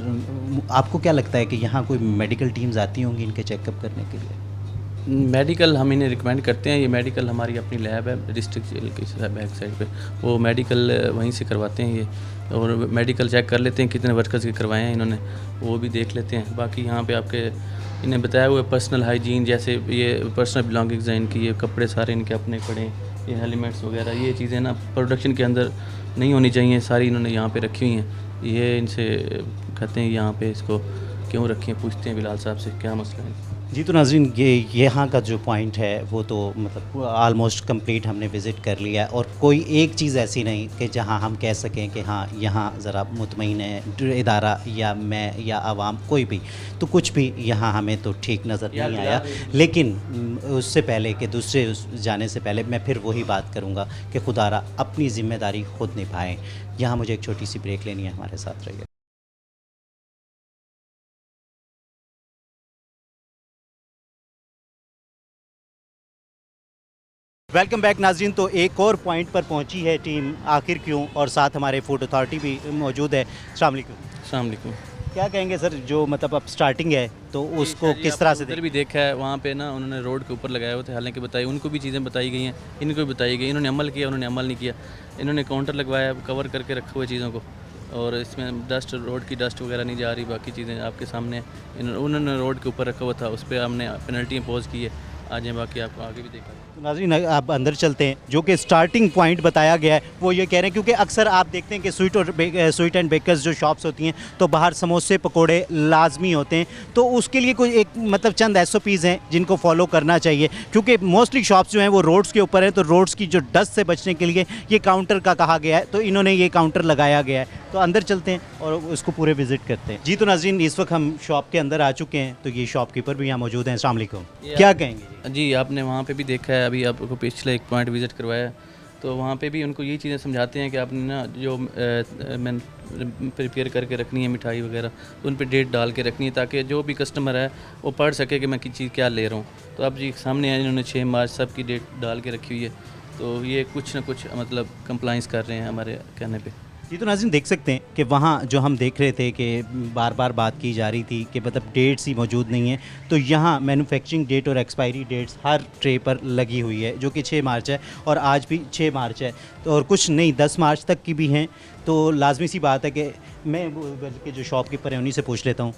A: आपको क्या लगता है कि यहाँ कोई मेडिकल टीम्स आती होंगी इनके चेकअप करने के लिए?
B: मेडिकल हम इन्हें रिकमेंड करते हैं। ये मेडिकल हमारी अपनी लैब है डिस्ट्रिक्ट जेल की बैक साइड पे, वो मेडिकल वहीं से करवाते हैं ये, और मेडिकल चेक कर लेते हैं कितने वर्कर्स के करवाए हैं इन्होंने, वो भी देख लेते हैं। बाकी यहाँ पे आपके इन्हें बताया हुआ पर्सनल हाइजीन, जैसे ये पर्सनल बिलोंगिंग्स हैं इनकी, ये कपड़े सारे इनके अपने पड़े हैं, ये हेलमेट्स वगैरह, ये चीज़ें ना प्रोडक्शन के अंदर नहीं होनी चाहिए, सारी इन्होंने यहाँ पर रखी हुई हैं। ये इनसे कहते हैं यहाँ पर इसको क्यों रखी हैं, पूछते हैं बिलाल साहब से क्या मसला है।
A: जी, तो नाज़रीन, ये यहाँ का जो पॉइंट है वो तो मतलब आलमोस्ट कंप्लीट हमने विज़िट कर लिया है, और कोई एक चीज़ ऐसी नहीं कि जहाँ हम कह सकें कि हाँ यहाँ ज़रा मुतमईन है इदारा या मैं या आवाम, कोई भी, तो कुछ भी यहाँ हमें तो ठीक नज़र नहीं आया। लेकिन उससे पहले कि दूसरे जाने से पहले मैं फिर वही बात करूँगा कि खुदारा अपनी ज़िम्मेदारी खुद निभाएँ। यहाँ मुझे एक छोटी सी ब्रेक लेनी है, हमारे साथ रहिए। वेलकम बैक नाज़रीन। तो एक और पॉइंट पर पहुंची है टीम, आखिर क्यों, और साथ हमारे फूड अथॉरिटी भी मौजूद है। अस्सलाम वालेकुम।
B: अस्सलाम वालेकुम।
A: क्या कहेंगे सर, जो मतलब अब स्टार्टिंग है तो उसको किस तरह से
B: भी देखा है, वहाँ पे ना उन्होंने रोड के ऊपर लगाए हुए थे, हालांकि बताई उनको भी चीज़ें बताई गई हैं, इनको भी बताई गई, इन्होंने अमल किया, उन्होंने अमल नहीं किया। इन्होंने काउंटर लगवाया, कवर करके रखे हुए चीज़ों को, और इसमें डस्ट, रोड की डस्ट वगैरह नहीं जा रही, बाकी चीज़ें आपके सामने उन्होंने रोड के ऊपर रखा हुआ था, उस पर हमने पेनल्टी इम्पोज की है। आज हैं, बाकी आपको आगे भी देखा।
A: तो नाज़रीन, आप अंदर चलते हैं। जो कि स्टार्टिंग पॉइंट बताया गया है वो ये कह रहे हैं, क्योंकि अक्सर आप देखते हैं कि स्वीट एंड बेकर्स जो शॉप्स होती हैं तो बाहर समोसे पकोड़े लाजमी होते हैं, तो उसके लिए कोई एक मतलब चंद SOPs हैं जिनको फॉलो करना चाहिए, क्योंकि मोस्टली शॉप्स जो हैं वो रोड्स के ऊपर हैं, तो रोड्स की जो डस्ट से बचने के लिए ये काउंटर का कहा गया है, तो इन्होंने ये काउंटर लगाया गया है। तो अंदर चलते हैं और उसको पूरे विजिट करते हैं। जी, तो नाज़रीन, इस वक्त हम शॉप के अंदर आ चुके हैं, तो ये शॉपकीपर भी यहाँ मौजूद हैं। अस्सलाम वालेकुम। क्या कहेंगे
B: जी? आपने वहाँ पे भी देखा है, अभी आपको पिछले एक पॉइंट विज़िट करवाया है, तो वहाँ पे भी उनको यही चीज़ें समझाते हैं कि आपने ना जो मैं प्रिपेयर करके रखनी है मिठाई वगैरह, तो उन पे डेट डाल के रखनी है, ताकि जो भी कस्टमर है वो पढ़ सके कि मैं किस चीज़ क्या ले रहा हूँ। तो अब जी सामने है, इन्होंने 6 मार्च सब की डेट डाल के रखी हुई है, तो ये कुछ ना कुछ मतलब कंप्लाइंस कर रहे हैं हमारे कहने पे।
A: ये तो नाज़रीन देख सकते हैं कि वहाँ जो हम देख रहे थे कि बार बार बात की जा रही थी कि मतलब डेट्स ही मौजूद नहीं है, तो यहाँ मैन्युफैक्चरिंग डेट और एक्सपायरी डेट्स हर ट्रे पर लगी हुई है, जो कि 6 मार्च है, और आज भी 6 मार्च है, तो और कुछ नहीं 10 मार्च तक की भी हैं। तो लाजमी सी बात है कि मैं बल्कि जो शॉपकीपर हैं उन्हीं से पूछ लेता हूँ,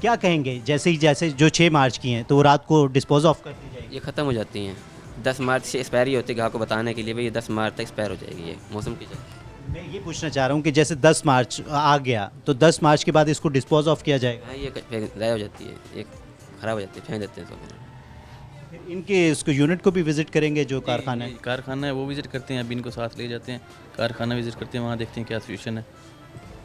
A: क्या कहेंगे, जैसे जो 6 मार्च की हैं तो वो रात को डिस्पोज ऑफ कर दी जाएगी?
D: ये ख़त्म हो जाती हैं, 10 मार्च से एक्सपायरी होती है, ग्राहक को बताने के लिए भाई ये 10 मार्च तक एक्सपायर हो जाएगी, ये मौसम की जाएगी।
A: मैं ये पूछना चाह रहा हूँ कि जैसे 10 मार्च आ गया तो 10 मार्च के बाद इसको डिस्पोज ऑफ किया जाएगा?
D: हाँ, ये ज़ाया हो जाती है, एक ख़राब हो जाती है, फेंक देते हैं सब।
A: फिर इनके इसको यूनिट को भी विज़िट करेंगे, जो कारखाना है?
B: कारखाना है वो विज़िट करते हैं, अभी इनको साथ ले जाते हैं, कारखाना विज़िट करते हैं, वहाँ देखते हैं क्या सिचुएशन है।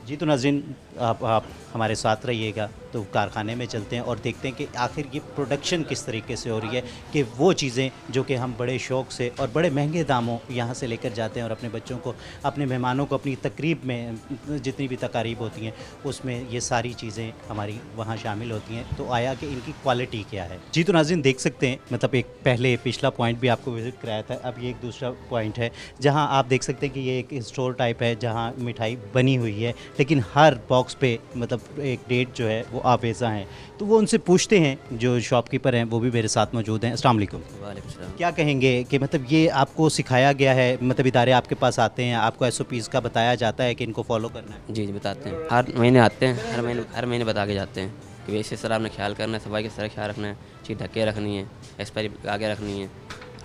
A: जी तो नाज़रीन, आप हमारे साथ रहिएगा तो कारखाने में चलते हैं और देखते हैं कि आखिर ये प्रोडक्शन किस तरीके से हो रही है, कि वो चीज़ें जो कि हम बड़े शौक़ से और बड़े महंगे दामों यहाँ से लेकर जाते हैं और अपने बच्चों को, अपने मेहमानों को अपनी तकरीब में जितनी भी तकारीब होती हैं उसमें ये सारी चीज़ें हमारी वहाँ शामिल होती हैं। तो आया कि इनकी क्वालिटी क्या है। जी तो नाज़रीन देख सकते हैं, मतलब एक पहले पिछला पॉइंट भी आपको विज़िट कराया था, अब ये एक दूसरा पॉइंट है जहाँ आप देख सकते हैं कि ये एक स्टोर टाइप है जहाँ मिठाई बनी हुई है, लेकिन हर बॉक्स पे मतलब एक डेट जो है वो आवेज़ा है। तो वो उनसे पूछते हैं, जो शॉपकीपर हैं वो भी मेरे साथ मौजूद हैं। अस्सलाम वालेकुम।
D: वालेकुम सलाम।
A: क्या कहेंगे कि मतलब ये आपको सिखाया गया है, मतलब इदारे आपके पास आते हैं, आपको SOPs का बताया जाता है कि इनको फॉलो करना है?
D: जी बताते हैं, हर महीने आते हैं, हर महीने बता के जाते हैं कि वैसे सर आपने ख्याल करना है, सफाई का सारा ख्याल रखना है, चीज़ ढक के रखनी है, एक्सपायरी आगे रखनी है,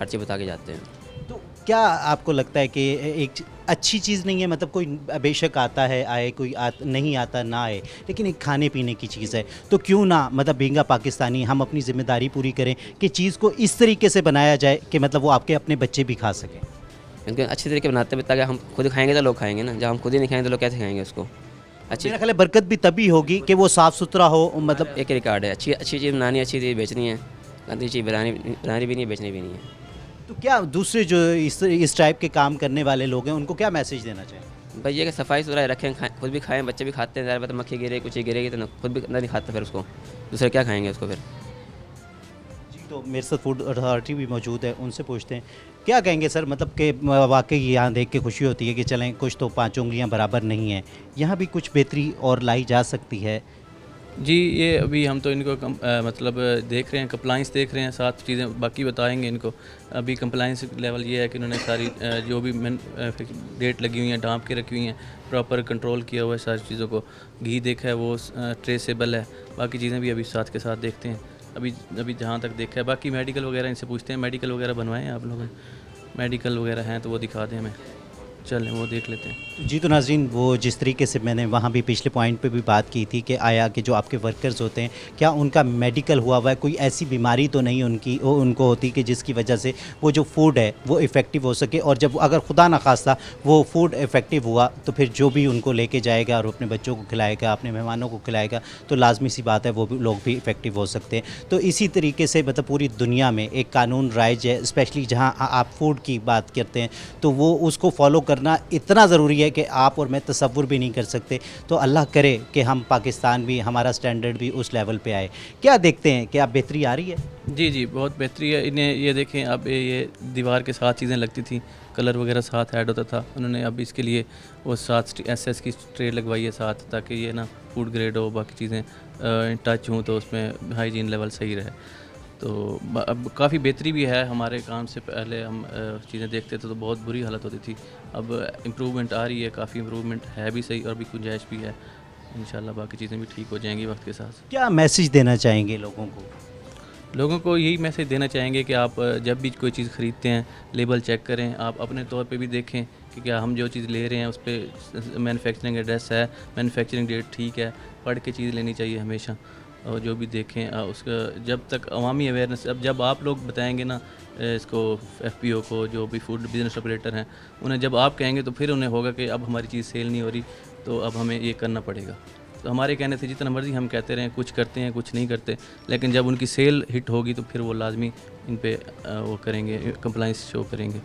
D: हर चीज़ बता के जाते हैं।
A: तो क्या आपको लगता है कि एक अच्छी चीज़ नहीं है, मतलब कोई बेशक आता है आए, कोई नहीं आता ना आए, लेकिन एक खाने पीने की चीज़ है, तो क्यों ना मतलब बींगा पाकिस्तानी हम अपनी ज़िम्मेदारी पूरी करें कि चीज़ को इस तरीके से बनाया जाए कि मतलब वो आपके अपने बच्चे भी खा सकें।
D: क्योंकि अच्छी तरीके बनाते हैं ताकि हम खुद खाएंगे तो लोग खाएंगे ना, जब हम खुद ही नहीं खाएंगे तो लोग कैसे खाएंगे उसको। अच्छी
A: मेरा ख्याल है बरकत भी तभी होगी कि वो साफ़ सुथरा हो, मतलब
D: एक रिकॉर्ड है, अच्छी अच्छी चीज़ बनानी, अच्छी चीज़ बेचनी है, गंदी चीज़ बनानी भी नहीं है, बेचनी भी नहीं है।
A: तो क्या दूसरे जो इस टाइप के काम करने वाले लोग हैं उनको क्या मैसेज देना चाहिए?
D: भाई ये कि सफाई सुथरा रखें, खुद भी खाएं, बच्चे भी खाते हैं, ज़्यादा बात मक्खी गिरे कुछ गिरेगी तो खुद भी नहीं खाता, फिर उसको दूसरे क्या खाएंगे उसको फिर।
A: जी तो मेरे साथ फूड अथॉरिटी भी मौजूद है, उनसे पूछते हैं क्या कहेंगे सर, मतलब कि वाकई यहाँ देख के खुशी होती है कि चलें कुछ तो 5 उंगलियाँ बराबर नहीं हैं, यहाँ भी कुछ बेहतरी और लाई जा सकती है।
B: जी ये अभी हम तो इनको मतलब देख रहे हैं, कंप्लाइंस देख रहे हैं, साथ चीज़ें बाकी बताएंगे इनको। अभी कंप्लाइंस लेवल ये है कि उन्होंने सारी जो भी डेट लगी हुई हैं ढाँप के रखी हुई हैं, प्रॉपर कंट्रोल किया हुआ है सारी चीज़ों को। घी देखा है वो ट्रेसेबल है, बाकी चीज़ें भी अभी साथ के साथ देखते हैं। अभी जहाँ तक देखा है, बाकी मेडिकल वगैरह इनसे पूछते हैं, मेडिकल वगैरह बनवाएं आप लोगों ने, मेडिकल वगैरह हैं तो वो दिखा दें हमें, चलें वो देख लेते हैं।
A: जी तो नाज़रीन, वो जिस तरीके से मैंने वहाँ भी पिछले पॉइंट पे भी बात की थी कि आया कि जो आपके वर्कर्स होते हैं क्या उनका मेडिकल हुआ हुआ है, कोई ऐसी बीमारी तो नहीं उनको होती कि जिसकी वजह से वो जो फूड है वो इफ़ेक्टिव हो सके, और जब अगर खुदा न खास्ता वो फूड इफ़ेक्टिव हुआ तो फिर जो भी उनको लेके जाएगा और अपने बच्चों को खिलाएगा, अपने मेहमानों को खिलाएगा, तो लाजमी सी बात है वो भी लोग भी इफ़ेक्टिव हो सकते हैं। तो इसी तरीके से मतलब पूरी दुनिया में एक कानून राइज है, स्पेशली जहाँ आप फूड की बात करते हैं तो वो उसको फॉलो करना इतना ज़रूरी है कि आप और मैं तसव्वुर भी नहीं कर सकते। तो अल्लाह करे कि हम पाकिस्तान भी, हमारा स्टैंडर्ड भी उस लेवल पे आए। क्या देखते हैं कि आप बेहतरी आ रही है?
B: जी बहुत बेहतरी है। इन्हें ये देखें, अब ये दीवार के साथ चीज़ें लगती थी, कलर वगैरह साथ ऐड होता था, उन्होंने अब इसके लिए वो साथ SS की ट्रे लगवाई है साथ, ताकि ये ना फूड ग्रेड हो, बाकी चीज़ें टच हों तो उसमें हाइजीन लेवल सही रहे। तो अब काफ़ी बेहतरी भी है। हमारे काम से पहले हम चीज़ें देखते थे तो बहुत बुरी हालत होती थी, अब इम्प्रूवमेंट आ रही है, काफ़ी इम्प्रूवमेंट है भी सही और भी गुंजाइश भी है। इंशाल्लाह बाकी चीज़ें भी ठीक हो जाएंगी वक्त के साथ।
A: क्या मैसेज देना चाहेंगे लोगों को?
B: लोगों को यही मैसेज देना चाहेंगे कि आप जब भी कोई चीज़ ख़रीदते हैं लेबल चेक करें, आप अपने तौर पे भी देखें कि क्या हम जो चीज़ ले रहे हैं उस पर मैन्युफैक्चरिंग एड्रेस है, मैन्युफैक्चरिंग डेट ठीक है, पढ़ के चीज़ लेनी चाहिए हमेशा। और जो भी देखें उसका जब तक अवामी अवेयरनेस, अब जब आप लोग बताएंगे ना इसको FPO को, जो भी फूड बिज़नेस ऑपरेटर हैं, उन्हें जब आप कहेंगे तो फिर उन्हें होगा कि अब हमारी चीज़ सेल नहीं हो रही, तो अब हमें ये करना पड़ेगा। तो हमारे कहने से जितना मर्ज़ी हम कहते रहें, कुछ करते हैं कुछ नहीं करते, लेकिन जब उनकी सेल हिट होगी तो फिर वो लाजमी इन पे वो करेंगे, कंप्लाइंस शो करेंगे।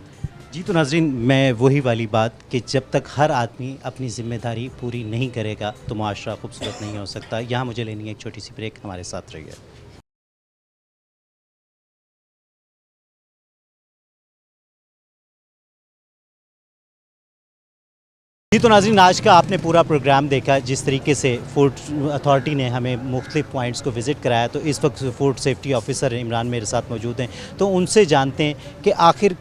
A: जी तो नाज़रीन, मैं वही वाली बात कि जब तक हर आदमी अपनी ज़िम्मेदारी पूरी नहीं करेगा तो माशरा खूबसूरत नहीं हो सकता। यहाँ मुझे लेनी है एक छोटी सी ब्रेक, हमारे साथ रहिए। जी तो नाज़रीन, आज का आपने पूरा प्रोग्राम देखा, जिस तरीके से फूड अथॉरिटी ने हमें मुख्तलिफ पॉइंट्स को विज़िट कराया। तो इस वक्त फूड सेफ्टी ऑफिसर इमरान मेरे साथ मौजूद हैं, तो उनसे जानते हैं कि आखिर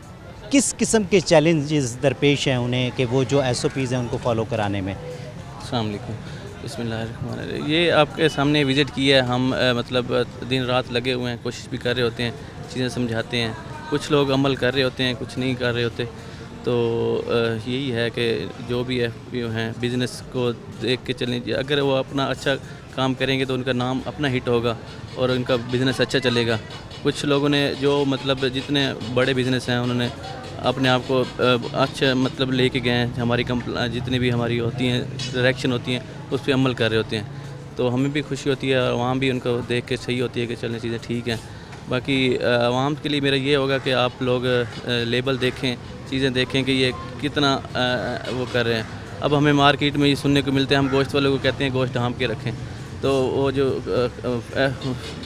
A: किस किस्म के चैलेंजेस दरपेश हैं उन्हें कि वो जो SOPs हैं उनको फॉलो कराने में।
B: अस्सलाम वालेकुम, बिस्मिल्लाहिर्रहमानिर्रहीम। ये आपके सामने विज़िट किया है, हम मतलब दिन रात लगे हुए हैं, कोशिश भी कर रहे होते हैं, चीज़ें समझाते हैं, कुछ लोग अमल कर रहे होते हैं, कुछ नहीं कर रहे होते। तो यही है कि जो भी FPO हैं बिज़नेस को देख के चलें, अगर वो अपना अच्छा काम करेंगे तो उनका नाम अपना हिट होगा और उनका बिज़नेस अच्छा चलेगा। कुछ लोगों ने जो मतलब जितने बड़े बिज़नेस हैं उन्होंने अपने आप को अच्छा मतलब लेके गए हैं, हमारी जितनी भी हमारी होती हैं डायरेक्शन होती हैं उस पर अमल कर रहे होते हैं, तो हमें भी खुशी होती है और आवाम भी उनको देख के सही होती है कि चलने चीज़ें ठीक हैं। बाकी आवाम के लिए मेरा ये होगा कि आप लोग लेबल देखें, चीज़ें देखें कि ये कितना वो कर रहे हैं। अब हमें मार्केट में ये सुनने को मिलते हैं, हम गोश्त वालों को कहते हैं गोश्त ढाँप के रखें, तो वो जो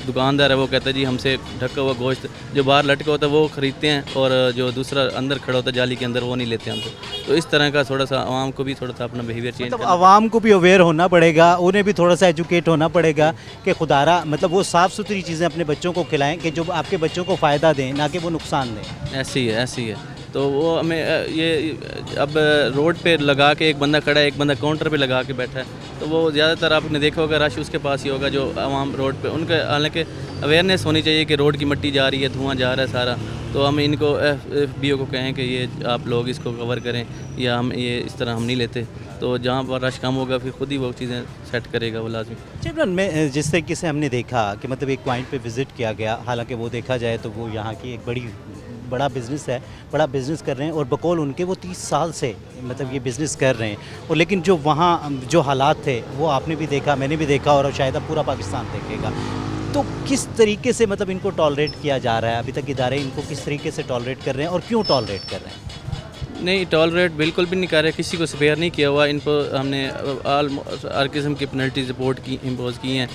B: दुकानदार है वो कहता है जी हमसे ढका हुआ गोश्त जो बाहर लटका होता है वो ख़रीदते हैं, और जो दूसरा अंदर खड़ा होता है जाली के अंदर वो नहीं लेते हमसे। तो इस तरह का थोड़ा सा आवाम को भी थोड़ा सा अपना बिहेवियर चेंज
A: मतलब आवाम को भी अवेयर होना पड़ेगा, उन्हें भी थोड़ा सा एजुकेट होना पड़ेगा कि खुदारा मतलब वो साफ़ सुथरी चीज़ें अपने बच्चों को खिलाएं कि जो आपके बच्चों को फ़ायदा दें, ना कि वो नुकसान दें।
B: ऐसी है, ऐसी है। तो वो हमें ये अब रोड पे लगा के एक बंदा खड़ा है, एक बंदा काउंटर पे लगा के बैठा है, तो वो ज़्यादातर आपने देखा होगा रश उसके पास ही होगा जो आवाम रोड पे, उनके हालांकि अवेयरनेस होनी चाहिए कि रोड की मिट्टी जा रही है, धुआं जा रहा है सारा, तो हम इनको FBO को कहें कि ये आप लोग इसको कवर करें, या हम ये इस तरह हम नहीं लेते, तो जहाँ पर रश कम होगा फिर खुद ही वो चीज़ें सेट करेगा वो लाजमी।
A: चिमरन में जिस तरीके से हमने देखा कि मतलब एक पॉइंट पे विज़िट किया गया, हालांकि वो देखा जाए तो वो यहाँ की एक बड़ा बिज़नेस है, बड़ा बिज़नेस कर रहे हैं और बकौल उनके वो 30 साल से मतलब ये बिज़नेस कर रहे हैं, और लेकिन जो वहाँ जो हालात थे वो आपने भी देखा, मैंने भी देखा, और शायद अब पूरा पाकिस्तान देखेगा। तो किस तरीके से मतलब इनको टॉलरेट किया जा रहा है, अभी तक इदारे इनको किस तरीके से टॉलरेट कर रहे हैं और क्यों टॉलरेट कर रहे हैं?
B: नहीं, टॉलरेट बिल्कुल भी नहीं कर रहे, किसी को स्पेयर नहीं किया हुआ, इनको हमने हर किस्म की पेनल्टी रिपोर्ट की इम्पोज की हैं,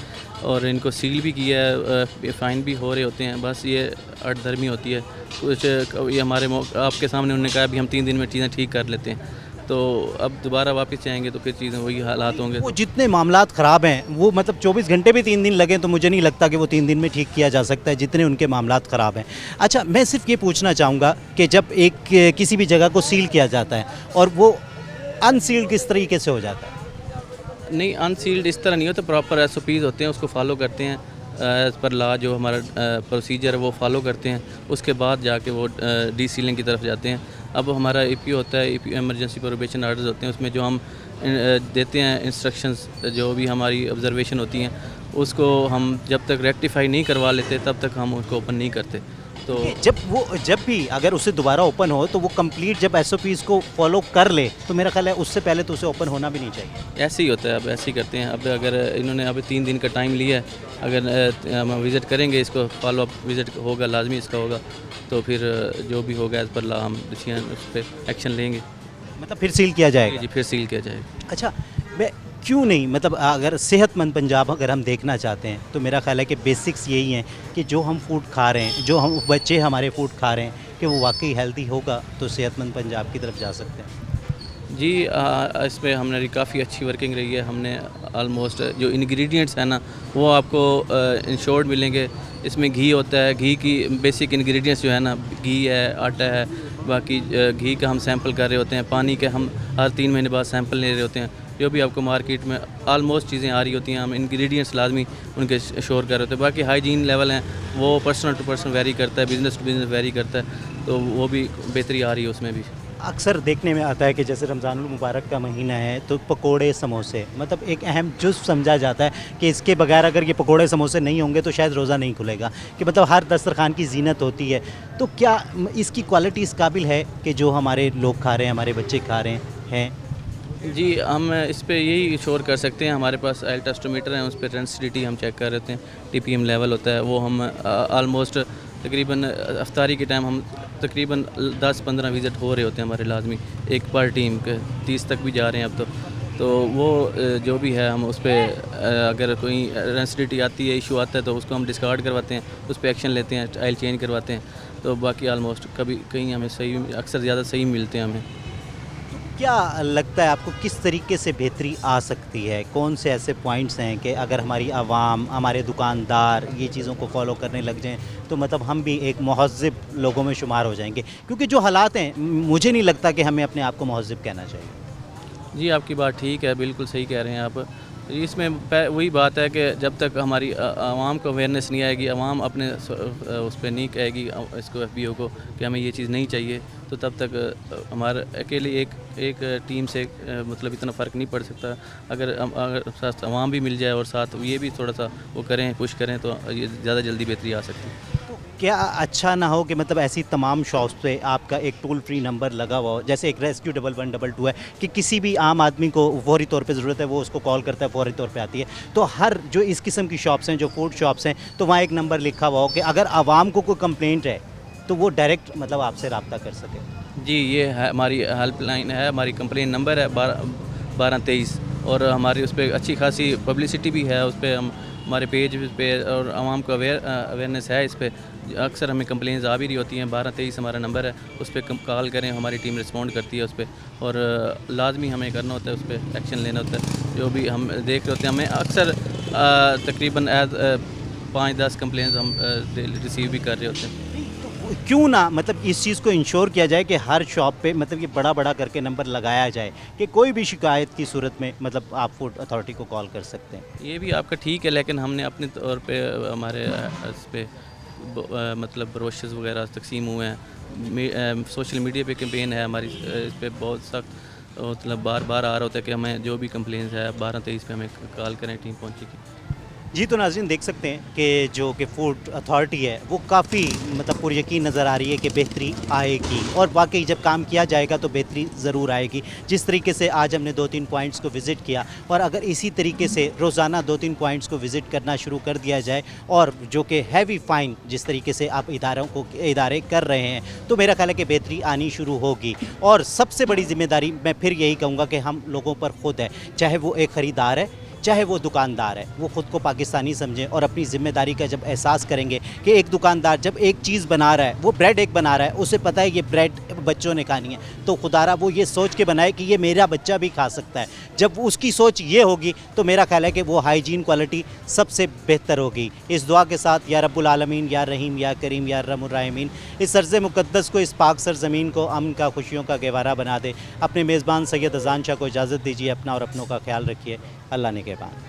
B: और इनको सील भी किया है, फ़ाइन भी हो रहे होते हैं, बस ये अटधर्मी होती है कुछ। ये हमारे आपके सामने उन्होंने कहा भी हम 3 दिन में चीज़ें ठीक कर लेते हैं, तो अब दोबारा वापस जाएंगे तो फिर चीज़ें वही हालात होंगे।
A: वो जितने मामलात ख़राब हैं वो मतलब 24 घंटे भी 3 दिन लगें तो मुझे नहीं लगता कि वो 3 दिन में ठीक किया जा सकता है, जितने उनके मामलात ख़राब हैं। अच्छा, मैं सिर्फ ये पूछना चाहूँगा कि जब किसी भी जगह को सील किया जाता है और वो अनसील्ड किस तरीके से हो जाता है?
B: नहीं, अनसील्ड इस तरह नहीं होता, प्रॉपर SOPs होते हैं, उसको फॉलो करते हैं एज़ पर लॉ, जो हमारा प्रोसीजर है वो फॉलो करते हैं, उसके बाद जाके वो डीसीलिंग की तरफ जाते हैं। अब हमारा EPO होता है, EPO इमरजेंसी प्रोहिबिशन आर्डर्स होते हैं, उसमें जो हम देते हैं इंस्ट्रक्शंस, जो भी हमारी ऑब्जर्वेशन होती हैं उसको हम जब तक रेक्टिफाई नहीं करवा लेते तब तक हम उसको ओपन नहीं करते। तो
A: जब भी अगर उसे दोबारा ओपन हो तो वो कंप्लीट जब SOPs को फॉलो कर ले तो मेरा ख्याल है उससे पहले तो उसे ओपन होना भी नहीं चाहिए।
B: ऐसे ही होता है, अब ऐसे ही करते हैं। अब अगर इन्होंने अभी 3 दिन का टाइम लिया है, अगर हम विज़िट करेंगे, इसको फॉलो अप विज़िट होगा, लाजमी इसका होगा, तो फिर जो भी होगा एज़ पर लॉ हम डिसीजन उस पर एक्शन लेंगे।
A: मतलब फिर सील किया जाएगा?
B: जी, फिर सील किया जाएगा।
A: अच्छा, मैं क्यों नहीं मतलब अगर सेहतमंद पंजाब अगर हम देखना चाहते हैं तो मेरा ख्याल है कि बेसिक्स यही हैं कि जो हम फूड खा रहे हैं, जो हम बच्चे हमारे फूड खा रहे हैं, कि वो वाकई हेल्दी होगा तो सेहतमंद पंजाब की तरफ जा सकते हैं।
B: जी, इसमें हमारी काफ़ी अच्छी वर्किंग रही है। हमने ऑलमोस्ट जो इंग्रेडिएंट्स हैं ना वो आपको इंश्योर्ड मिलेंगे। इसमें घी होता है, घी की बेसिक इंग्रेडिएंट्स जो है ना, घी है, आटा है, बाकी घी का हम सैंपल कर रहे होते हैं, पानी के हम हर 3 महीने बाद सैंपल ले रहे होते हैं। जो भी आपको मार्केट में ऑलमोस्ट चीज़ें आ रही होती हैं, हम इंग्रेडिएंट्स लाजमी उनके श्योर कर रहे होते हैं। बाकी हाइजीन लेवल हैं वो पर्सनल टू पर्सन वेरी करता है, बिज़नेस टू बिज़नेस वेरी करता है, तो वो भी बेहतरी आ रही है उसमें भी।
A: अक्सर देखने में आता है कि जैसे रमज़ानुल मुबारक का महीना है तो पकोड़े समोसे मतलब एक अहम जुज़ समझा जाता है कि इसके बगैर अगर ये पकोड़े समोसे नहीं होंगे तो शायद रोज़ा नहीं खुलेगा, कि मतलब हर दस्तरखान की जीनत होती है। तो क्या इसकी क्वालिटी इस काबिल है कि जो हमारे लोग खा रहे हैं, हमारे बच्चे खा रहे हैं?
B: जी, हम इस पे यही श्योर कर सकते हैं, हमारे पास ऑयल टेस्टोमीटर हैं, उस पर रेंसिडिटी हम चेक कर रहे हैं, TPM लेवल होता है, वो हम ऑलमोस्ट तकरीबन अफ्तारी के टाइम हम तकरीबन 10-15 विज़िट हो रहे होते हैं हमारे लाजमी, एक पर टीम के 30 तक भी जा रहे हैं अब तो वो जो भी है हम उस पर अगर कोई रेंसिडिटी आती है, इशू आता है तो उसको हम डिस्कार्ड करवाते हैं, उस पर एक्शन लेते हैं, ऑयल चेंज करवाते हैं। तो बाकी ऑलमोस्ट कभी कहीं हमें सही, अक्सर ज़्यादा सही मिलते हैं हमें।
A: क्या लगता है आपको किस तरीके से बेहतरी आ सकती है? कौन से ऐसे पॉइंट्स हैं कि अगर हमारी आवाम, हमारे दुकानदार ये चीज़ों को फॉलो करने लग जाएं तो मतलब हम भी एक महज़्ज़िब लोगों में शुमार हो जाएंगे? क्योंकि जो हालात हैं मुझे नहीं लगता कि हमें अपने आप को महज़्ज़िब कहना चाहिए।
B: जी, आपकी बात ठीक है, बिल्कुल सही कह रहे हैं आप। इसमें वही बात है कि जब तक हमारी आवाम को अवेयरनेस नहीं आएगी, आवाम अपने उस पर नहीं कहेगी इसको FBO को कि हमें ये चीज़ नहीं चाहिए, तो तब तक हमारे अकेले एक टीम से मतलब इतना फ़र्क नहीं पड़ सकता। अगर साथ आवाम भी मिल जाए और साथ ये भी थोड़ा सा वो करें, पुश करें, तो ये ज़्यादा जल्दी बेहतरी आ सकती है।
A: तो क्या अच्छा ना हो कि मतलब ऐसी तमाम शॉप्स पे आपका एक टोल फ्री नंबर लगा हुआ हो, जैसे एक रेस्क्यू 1112 है कि किसी भी आम आदमी को फौरी तौर पे ज़रूरत है वो उसको कॉल करता है, फौरी तौर पे आती है। तो हर जो इस किस्म की शॉप्स हैं, जो फूड शॉप्स हैं, तो वहाँ एक नंबर लिखा हुआ हो कि अगर आवाम को कोई कंप्लेंट है तो वो डायरेक्ट मतलब आपसे रब्ता कर सके।
B: जी, ये है हमारी हेल्पलाइन है, हमारी कंप्लेन नंबर है 1223 और हमारी उस पर अच्छी खासी पब्लिसिटी भी है। उस पर हम हमारे पेज पे और आवाम को अवेयरनेस है। इस पर अक्सर हमें कंप्लेंट्स आ भी रही होती हैं। 1223 हमारा नंबर है, उस पर कॉल करें, हमारी टीम रिस्पॉन्ड करती है उस पर। और लाजमी हमें करना होता है, उस पर एक्शन लेना होता है। जो भी हम देख रहे होते हैं, हमें अक्सर तकरीबन 5-10 कंप्लेंट्स हम रिसीव भी कर रहे होते हैं।
A: तो क्यों ना मतलब इस चीज़ को इंश्योर किया जाए कि हर शॉप पे मतलब ये बड़ा बड़ा करके नंबर लगाया जाए कि कोई भी शिकायत की सूरत में मतलब आप फूड अथॉरिटी को कॉल कर सकते हैं।
B: ये भी आपका ठीक है, लेकिन हमने अपने तौर पे हमारे इस पे मतलब ब्रोशर्स वगैरह तकसीम हुए हैं। सोशल मीडिया पे कैंपेन है हमारी, इस पे बहुत सख्त मतलब बार बार आ रहा होता है कि हमें जो भी कंप्लेंट्स है 1223 पे हमें कॉल करें, टीम पहुंचेगी।
A: जी, तो नाज़रीन देख सकते हैं कि जो कि फूड अथॉरिटी है वो काफ़ी मतलब पुरयकीन नज़र आ रही है कि बेहतरी आएगी, और वाकई जब काम किया जाएगा तो बेहतरी ज़रूर आएगी। जिस तरीके से आज हमने 2-3 पॉइंट्स को विज़िट किया, और अगर इसी तरीके से रोज़ाना 2-3 पॉइंट्स को विज़िट करना शुरू कर दिया जाए, और जो कि हैवी फ़ाइन जिस तरीके से आप इदारे कर रहे हैं, तो मेरा ख्याल है कि बेहतरी आनी शुरू होगी। और सबसे बड़ी ज़िम्मेदारी मैं फिर यही कहूँगा कि हम लोगों पर ख़ुद है, चाहे वो एक ख़रीदार है, चाहे वो दुकानदार है, वो ख़ुद को पाकिस्तानी समझें और अपनी ज़िम्मेदारी का जब एहसास करेंगे कि एक दुकानदार जब एक चीज़ बना रहा है, वो ब्रेड एक बना रहा है, उसे पता है ये ब्रेड बच्चों ने खानी है, तो खुदारा वो ये सोच के बनाए कि ये मेरा बच्चा भी खा सकता है। जब उसकी सोच ये होगी तो मेरा ख्याल है कि वो हाइजीन क्वालिटी सबसे बेहतर होगी। इस दुआ के साथ, या रब्बुल आलमीन, या रहीम, या करीम, या अर्हमुर राहिमीन, इस सरज़े मुक़द्दस को, इस पाक सरज़मीन को अमन का, खुशियों का गहवारा बना दे। अपने मेज़बान सैयद अज़ान शाह को इजाज़त दीजिए। अपना और अपनों का ख्याल रखिए। अल्लाह ने के बाद।